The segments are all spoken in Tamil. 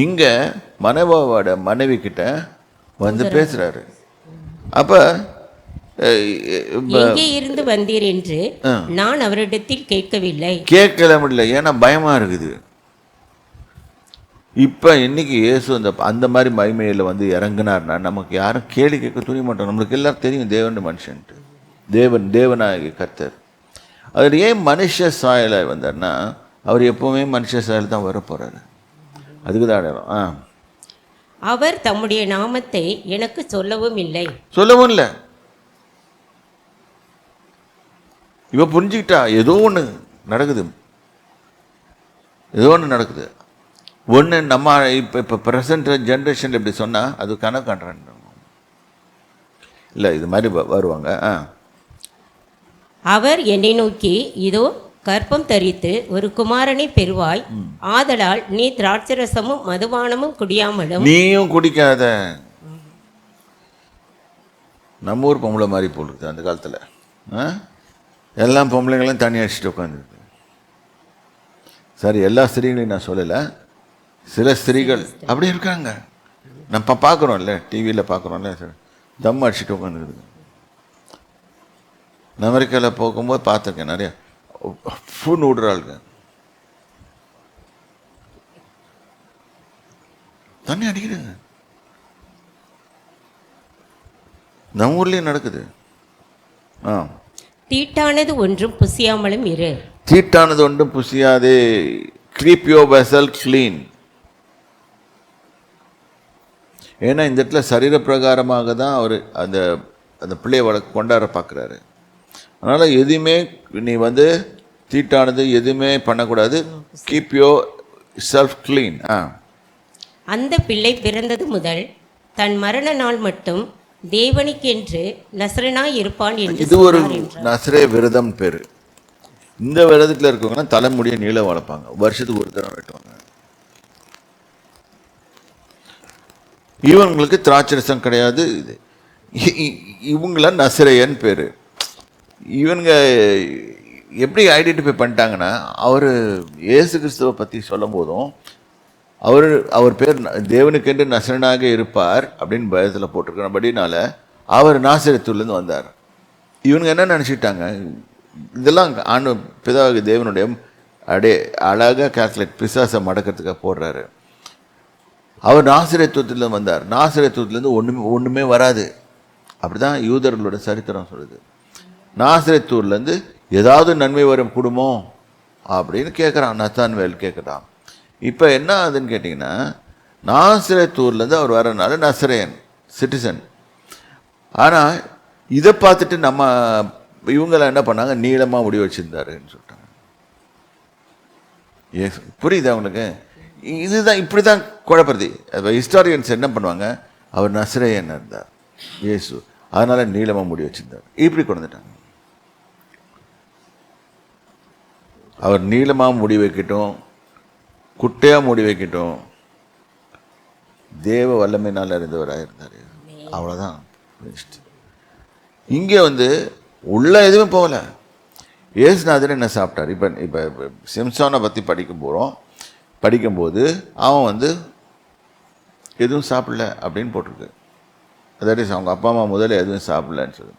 இங்கே மனோபாவோட மனைவி கிட்ட வந்து பேசுகிறாரு. அப்போ எங்கே இருந்து வந்தீர் என்று நான் அவரிடத்தில் கேட்கல முடியல, ஏன்னா பயமாக இருக்குது. இப்போ இன்னைக்கு இயேசு அந்த மாதிரி மகிமையில் வந்து இறங்கினார்னா நமக்கு யாரும் கேள்வி கேட்க துணிய மாட்டோம். நம்மளுக்கு எல்லாரும் தெரியும் தேவன் மனுஷன்ட்டு. தேவனாகிய கர்த்தர். அவர் ஏன் மனுஷ சாயலாக வந்தார்னா அவர் எப்போவுமே மனுஷ சாயல் தான் வர போகிறாரு. அதுக்கு தான் அடையாளம். அவர் தம்முடைய நாமத்தை எனக்கு சொல்லவும் இல்லை. இவ புரிஞ்சுக்கிட்டா ஏதோ ஒன்று நடக்குது. ஒன்று நம்ம இப்போ ப்ரெசன்ட் ஜென்ரேஷன் இப்படி சொன்னால் அது கனவு காண்றான் இல்லை, இது மாதிரி வருவாங்க. அவர் என்னை நோக்கி, இதோ கர்ப்பம் தரித்து ஒரு குமாரனை பெறுவாய், ஆதலால் நீ திராட்சரசமும் மதுபானமும் குடியாமலும். நீயும் குடிக்காத. நம்ம ஊர் பொம்பளை மாதிரி போட்டுருக்குது அந்த காலத்தில். எல்லாம் பொம்பளைங்களும் தண்ணி அடிச்சுட்டு உட்காந்துருக்கு. சரி, எல்லா ஸ்திரீகளையும் நான் சொல்லலை, சில ஸ்திரீகள் அப்படி இருக்காங்க. நம்ம பார்க்குறோம்ல, டிவியில் பார்க்குறோம்ல, தம் அடிச்சுட்டு உட்காந்துருக்கு. அமெரிக்காவில் போகும்போது பார்த்துருக்கேன், நிறைய ஃபுன் விடுறாளுங்க, தண்ணி அடிக்கிறாங்க. நம்ம ஊர்லேயும் நடக்குது. தீட்டானது ஒன்றும் புசியாமலும் இரு. தீட்டானது ஒன்றும் புசியாதே. Keep your vessel clean. ஏன்னா இந்த இடத்துல சரீர பிரகாரமாக தான் அவர் அந்த அந்த பிள்ளையை கொண்டாட பார்க்குறாரு. அதனால் எதுவுமே நீ வந்து தீட்டானது எதுவுமே பண்ணக்கூடாது. Keep your self clean. அந்த பிள்ளை பிறந்தது முதல் தன் மரண நாள் மட்டும் தேவனுக்கென்று நசரனாய் இருப்பான் என்று. இது ஒரு நசரே விரதம் பேர். இந்த விரதத்தில் இருக்கவங்கன்னா தலைமுடியை நீள வளர்ப்பாங்க, வருஷத்துக்கு ஒரு தடவை வெட்டுவாங்க. இவங்களுக்கு திராட்சரசம் கிடையாது. இவங்கள நசரேயன் பேர். இவங்க எப்படி ஐடென்டிஃபை பண்ணிட்டாங்கன்னா, அவர் இயேசு கிறிஸ்துவை பற்றி சொல்லும் போதும் அவர் பேர் தேவனுக்கென்று நசரனாக இருப்பார் அப்படின்னு பயத்தில் போட்டிருக்கிறபடினால அவர் நாசரேத்தூர்லேருந்து வந்தார். இவங்க என்ன நினச்சிட்டாங்க, இதெல்லாம் பிதாவாகிய தேவனுடைய அழகாக கால்குலேட் பிசாசை மடக்கிறதுக்காக போடுறாரு. அவர் நாசரேத்துவத்திலேருந்து வந்தார். நாசரேத்துவத்திலேருந்து ஒன்றுமே வராது. அப்படி தான் யூதர்களோட சரித்திரம் சொல்லுது. நாசரேத்தூர்லேருந்து ஏதாவது நன்மை வரும் குடும்பம் அப்படின்னு கேட்குறான், நத்தான்வேல் கேட்குறான். இப்போ என்ன ஆகுதுன்னு கேட்டிங்கன்னா, நாசரேத்தூர்லேருந்து அவர் வரனால நசரேயன் சிட்டிசன். ஆனால் இதை பார்த்துட்டு நம்ம இவங்களாம் என்ன பண்ணாங்க, நீளமாக முடி வச்சுருந்தாருன்னு சொல்லிட்டாங்க. புரியுது அவங்களுக்கு? இதுதான் இப்படி தான் குழப்பறது. ஹிஸ்டாரியன்ஸ் என்ன பண்ணுவாங்க, அவர் நசரேயன் இருந்தார் இயேசு, அதனால் நீளமாக முடி வச்சுருந்தார், இப்படி கொண்டு வந்துட்டாங்க. அவர் நீளமாக முடி வைக்கட்டும், குட்டையாக முடி வைக்கட்டும், தேவ வல்லமையினால் இருந்தவராக இருந்தார். அவ்வளோதான். இங்கே வந்து உள்ள எதுவுமே போகல. இயேசுநாதர் என்ன சாப்பிட்டார்? இப்போ சிம்சோனை பற்றி படிக்கும்போது அவன் வந்து எதுவும் சாப்பிடல அப்படின்னு போட்டிருக்கு. அதாவது அவங்க அப்பா அம்மா முதல்ல எதுவும் சாப்பிடலன்னு சொல்லி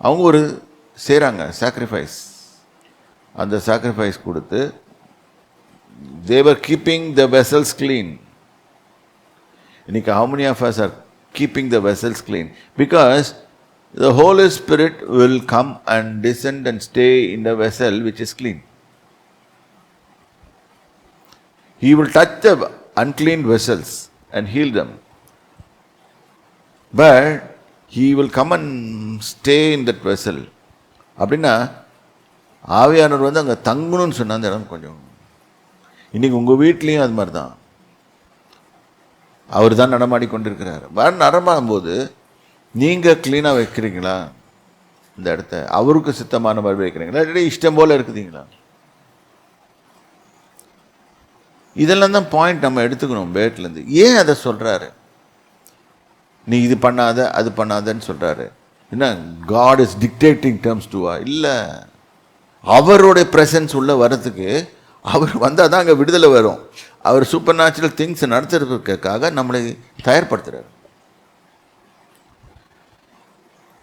அவங்க ஒரு செய்கிறாங்க சாக்ரிஃபைஸ். அந்த சாக்ரிஃபைஸ் கொடுத்து they were keeping the vessels clean. இன்னைக்கு how many of us are keeping the vessels clean? Because the Holy Spirit will come and descend and stay in the vessel which is clean. He will touch the unclean vessels and heal them. But he will come and stay in that vessel. அப்படின்னா ஆவியானவர் வந்து அங்கே தங்கணும்னு சொன்ன அந்த இடம் கொஞ்சம். இன்றைக்கி உங்கள் வீட்லேயும் அது மாதிரி தான். அவர் தான் நடமாடி கொண்டிருக்கிறார். நடமாடும்போது நீங்கள் க்ளீனாக வைக்கிறீங்களா இந்த இடத்த? அவருக்கு சித்தமான மாதிரி வைக்கிறீங்களா, இல்லை இஷ்டம் போல் இருக்குதுங்களா? இதெல்லாம் தான் பாயிண்ட் நம்ம எடுத்துக்கணும் பேட்லேருந்து. ஏன் அதை சொல்கிறாரு? நீ இது பண்ணாத அது பண்ணாதன்னு சொல்கிறாரு. என்ன காட் இஸ் டிக்டேட்டிங் டேர்ம்ஸ் டுவா? இல்லை, அவருடைய ப்ரெசன்ஸ் உள்ள வர்றதுக்கு அவர் வந்தால் தான் அங்கே விடுதலை வரும். அவர் சூப்பர் நேச்சுரல் திங்ஸ் நடத்துறதுக்காக நம்மளை தயார்படுத்துறார்.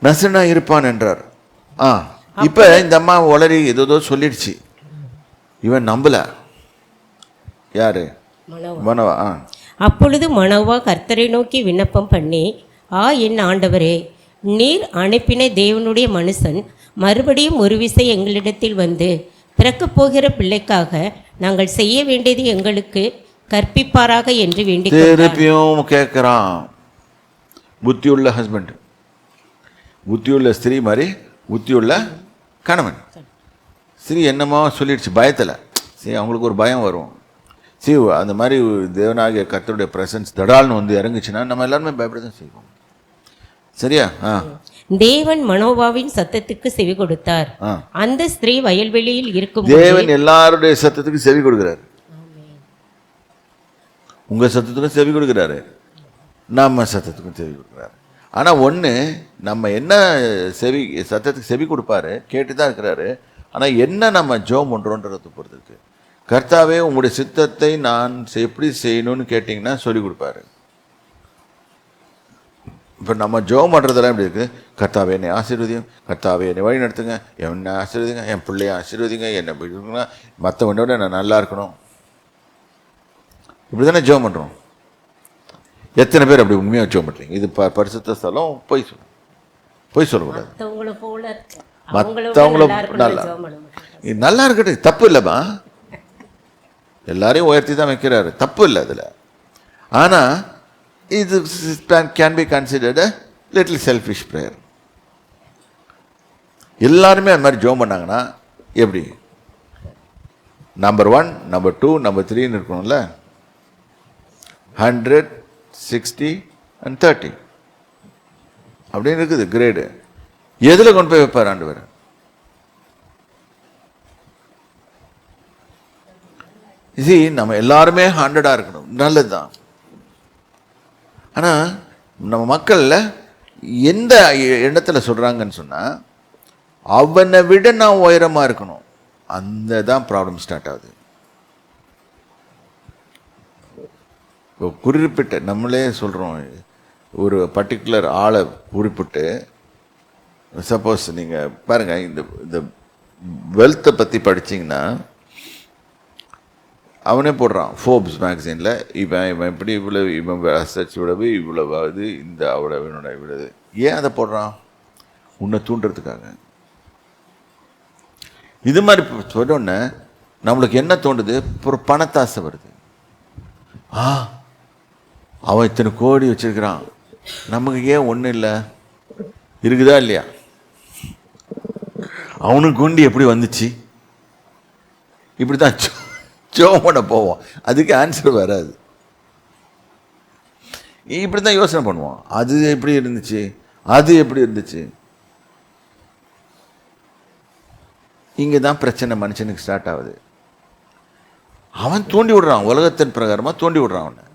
நசனா இருப்பான் என்றார். இப்ப இந்த அம்மா உளறி ஏதோ சொல்லிடுச்சு. இவன் நம்பல. யாரு? மனோவா. அப்பொழுது மனோவா கர்த்தரை நோக்கி விண்ணப்பம் பண்ணி, என் ஆண்டவரே, நீர் அனுப்பின தேவனுடைய மனுஷன் மறுபடியும் ஒரு விசை எங்களிடத்தில் வந்து பிறக்கப் போகிற பிள்ளைக்காக நாங்கள் செய்ய வேண்டியது எங்களுக்கு கற்பிப்பாராக என்று வேண்டி திருப்பியும் கேட்கிறான். புத்தியுள்ள ஹஸ்பண்ட், புத்தியுள்ள ஸ்திரீ மாதிரி புத்தியுள்ள கணவன். ஸ்திரீ என்னமோ சொல்லிடுச்சு பயத்தில். சரி, அவங்களுக்கு ஒரு பயம் வரும். சரி, அந்த மாதிரி தேவனாகிய கர்த்தருடைய பிரசன்ஸ் தடால்னு வந்து இறங்குச்சுன்னா நம்ம எல்லாருமே பயப்பட தான் செய்வோம். சரியா? தேவன் மனோவாவின் சத்தத்துக்கு செவி கொடுத்தார். அந்த ஸ்திரீ வயல்வெளியில் இருக்கும். தேவன் எல்லாருடைய சத்தத்துக்கு செவி கொடுக்கிறாரு. உங்க சத்தத்துக்கும் செவி கொடுக்கிறாரு, நம்ம சத்தத்துக்கும் செவி கொடுக்கிறாரு. ஆனா ஒண்ணு, நம்ம என்ன சத்தத்துக்கு செவி கொடுப்பாரு, கேட்டுதான் இருக்கிறாரு. ஆனா என்ன நம்ம ஜெபம் பண்றோன்றதை பொறுத்து இருக்கு. கர்த்தாவே உங்களுடைய சித்தத்தை நான் எப்படி செய்யணும்னு கேட்டீங்கன்னா சொல்லி கொடுப்பாரு. இப்போ நம்ம ஜெபம் பண்ணுறதெல்லாம் எப்படி இருக்குது? கர்த்தாவே என்னை ஆசீர்வதியும், கர்த்தாவே என்னை வழி நடத்துங்க, என்னை ஆசீர்வதிங்க, என் பிள்ளைய ஆசீர்வதிங்க, என்னை இருக்குன்னா மற்றவனோட நான் நல்லா இருக்கணும். இப்படி தானே ஜெபம் பண்ணுறோம். எத்தனை பேர் அப்படி உண்மையாக ஜெபம் பண்ணுறீங்க? இது பரிசுத்த ஸ்தலம். பொய் சொல்லக்கூடாது. மற்றவங்கள நல்லா இருக்கட்டும், தப்பு இல்லைம்மா. எல்லாரையும் உயர்த்தி தான் வைக்கிறாரு, தப்பு இல்லை அதில். ஆனால் இது can be considered a little selfish prayer. எல்லாருமே அது மாதிரி ஜெபம் பண்ணாங்கன்னா எப்படி? நம்பர் 1, நம்பர் 2, நம்பர் 3ன்னு இருக்கணும்ல. 100, 60 and 30 அப்படின்னு இருக்குது கிரேடு. எதில் கொண்டு போய் வைப்பார் ஆண்டவர்? இது நம்ம எல்லாருமே 100 இருக்கணும், நல்லது தான். ஆனால் நம்ம மக்களில் எந்த இடத்துல சொல்கிறாங்கன்னு சொன்னால், அவனை விட நான் உயரமாக இருக்கணும், அந்த தான் ப்ராப்ளம் ஸ்டார்ட் ஆகுது. இப்போ குறிப்பிட்ட நம்மளே சொல்கிறோம், ஒரு பர்டிகுலர் ஆளை குறிப்பிட்டு, சப்போஸ் நீங்கள் பாருங்கள், இந்த வெல்த்தை பற்றி படிச்சிங்கன்னா அவனே போடுறான் ஃபோர்ப்ஸ் மேகசினில், இவன் இப்படி இவ்வளவு, இவன் அசட்ஸ் விடவு இவ்வளவு, அது இந்த அவனோட இவ்வளவு. ஏன் அதை போடுறான்? உன்னை தூண்டுறதுக்காக. இது மாதிரி சொன்னோடனே நம்மளுக்கு என்ன தோண்டுது? ஒரு பணத்தாசை வருது. அவன் இத்தனை கோடி வச்சிருக்கிறான், நமக்கு ஏன் ஒன்றும் இல்லை? இருக்குதா இல்லையா? அவனுக்கு கொண்டு எப்படி வந்துச்சு? இப்படி தான் ஜெபம் பண்ண போவோம், அதுக்கு ஆன்சர் வராது. இப்படி தான் யோசனை பண்ணுவோம். அது எப்படி இருந்துச்சு, அது எப்படி இருந்துச்சு. இங்கே தான் பிரச்சனை மனுஷனுக்கு ஸ்டார்ட் ஆகுது. அவன் தூண்டி விடுறான், உலகத்தின் பிரகாரமாக தூண்டி விடுறான். அவனை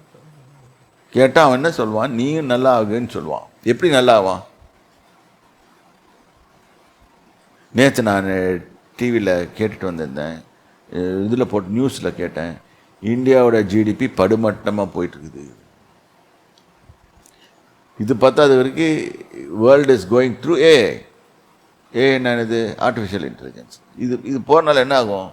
கேட்டால் அவன் என்ன சொல்லுவான்? நீயும் நல்லா ஆகுன்னு சொல்லுவான். எப்படி நல்லா ஆவான்? நேற்று நான் டிவியில் கேட்டுட்டு வந்திருந்தேன், இதில் போட்டு நியூஸில் கேட்டேன், இந்தியாவோட ஜிடிபி படுமட்டமாக போயிட்டுருக்குது. இது பத்தாத வரைக்கும் world is going through AI. என்னது? Artificial intelligence. இது போகிறனால என்ன ஆகும்?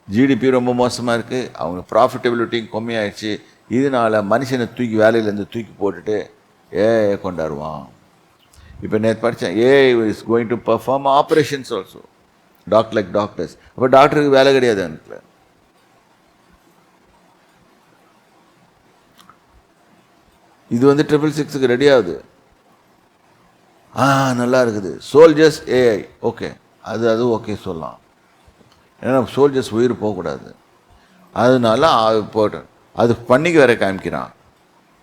ஜிடிபி ரொம்ப மோசமாக இருக்குது, அவங்க ப்ராஃபிட்டபிலிட்டியும் கம்மியாயிடுச்சு. இதனால் மனுஷனை தூக்கி வேலையிலேருந்து தூக்கி போட்டுட்டு ஏஐ கொண்டாடுவான். இப்போ நேற்று படித்தேன், AI is going to perform operations also, like doctors. அப்போ டாக்டருக்கு வேலை கிடையாது எனக்கு. இது 666 ரெடி ஆகுது. நல்லா இருக்குது. சோல்ஜர்ஸ் ஏஐ ஓகே, அது ஓகே சொல்லலாம். ஏன்னா சோல்ஜர்ஸ் உயிர் போகக்கூடாது, அதனால போட்டு அது பண்ணிக்கு வேற காமிக்கிறான்.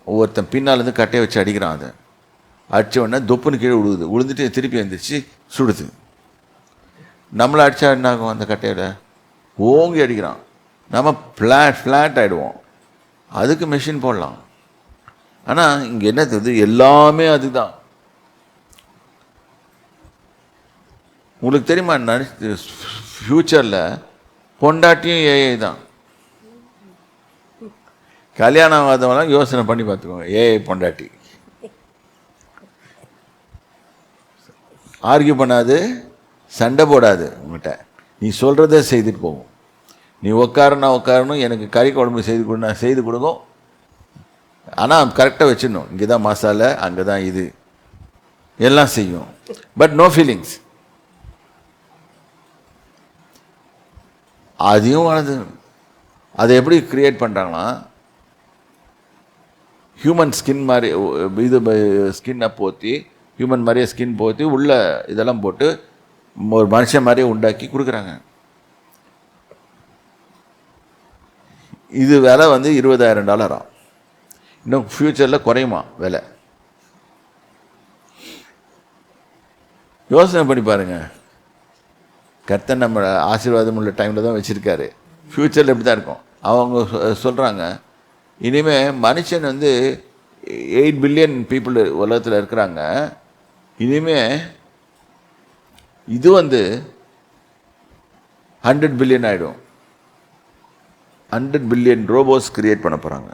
ஒவ்வொருத்தன் பின்னாலேருந்து கட்டையை வச்சு அடிக்கிறான். அதை அடித்த உடனே தொப்புன்னு கீழே விழுந்துட்டு திருப்பி எழுந்திரிச்சு சுடுது. நம்மளை அடித்தா என்ன ஆகும்? அந்த கட்டையில் ஓங்கி அடிக்கிறான், நம்ம ஃப்ளாட் ஆகிடுவோம். அதுக்கு மெஷின் போடலாம். ஆனால் இங்கே என்ன தெரியுது? எல்லாமே அதுதான். உங்களுக்கு தெரியுமா, ஃப்யூச்சரில் பொண்டாட்டியும் ஏஐ தான். கல்யாணம் ஆகாதவங்களாம் யோசனை பண்ணி பார்த்துக்கோங்க. பொண்டாட்டி ஆர்கியூ பண்ணாது, சண்டை போடாது உங்கள்கிட்ட. நீ சொல்கிறத செய்துட்டு போகும். நீ உட்காரணும், எனக்கு கறி குழம்பு செய்து கொடு, நான் செய்து கொடுக்கும். ஆனால் கரெக்டாக வச்சிடணும். இங்கே தான் மசாலா, அங்கே தான் இது, எல்லாம் செய்யும். But no feelings. அதையும் அதை எப்படி கிரியேட் பண்ணுறாங்கன்னா, ஹியூமன் ஸ்கின் மாதிரி இது ஸ்கின்னை போற்றி, ஹியூமன் மாதிரியே ஸ்கின் போற்றி உள்ள இதெல்லாம் போட்டு ஒரு மனுஷன் மாதிரியே உண்டாக்கி கொடுக்குறாங்க. இது விலை வந்து $20,000. இன்னும் ஃப்யூச்சரில் குறையுமா விலை? யோசனை பண்ணி பாருங்கள். கர்த்தர் நம்ம ஆசீர்வாதம் உள்ள டைமில் தான் வச்சுருக்காரு. ஃப்யூச்சரில் எப்படி தான் இருக்கும். அவங்க சொல்கிறாங்க, இனிமேல் மனுஷன் வந்து 8 பில்லியன் பீப்புள் உலகத்தில் இருக்கிறாங்க. இனிமேல் இது வந்து 100 பில்லியன் ஆகிடும். 100 பில்லியன் ரோபோட்ஸ் கிரியேட் பண்ண போகிறாங்க.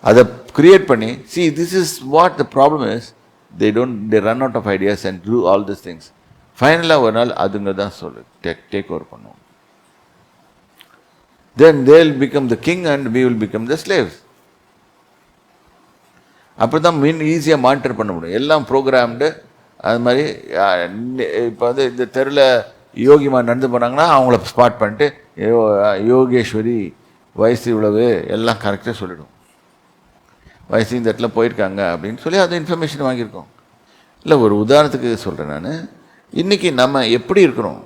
அதை கிரியேட் பண்ணி, see this is what the problem is, they run out of ideas and do all these things. ஃபைனலாக ஒரு நாள் அதுங்க தான் டேக் ஓவர் பண்ணுவோம். then they will become the king and we will become the slaves. அப்படி தான் ஈஸியாக மானிட்டர் பண்ண முடியும். எல்லாம் ப்ரோக்ராம்டு. அது மாதிரி இப்போ வந்து இந்த தெருவில் யோகிமா நடந்து போனாங்கன்னா அவங்கள ஸ்பாட் பண்ணிட்டு, யோகேஸ்வரி வயசு இவ்வளவு எல்லாம் கரெக்டாக சொல்லிடும். வயசு இந்த இடத்துல போயிருக்காங்க அப்படின்னு சொல்லி அது இன்ஃபர்மேஷன் வாங்கியிருக்கோம். இல்லை, ஒரு உதாரணத்துக்கு சொல்கிறேன் நான். இன்றைக்கி நம்ம எப்படி இருக்கிறோம்?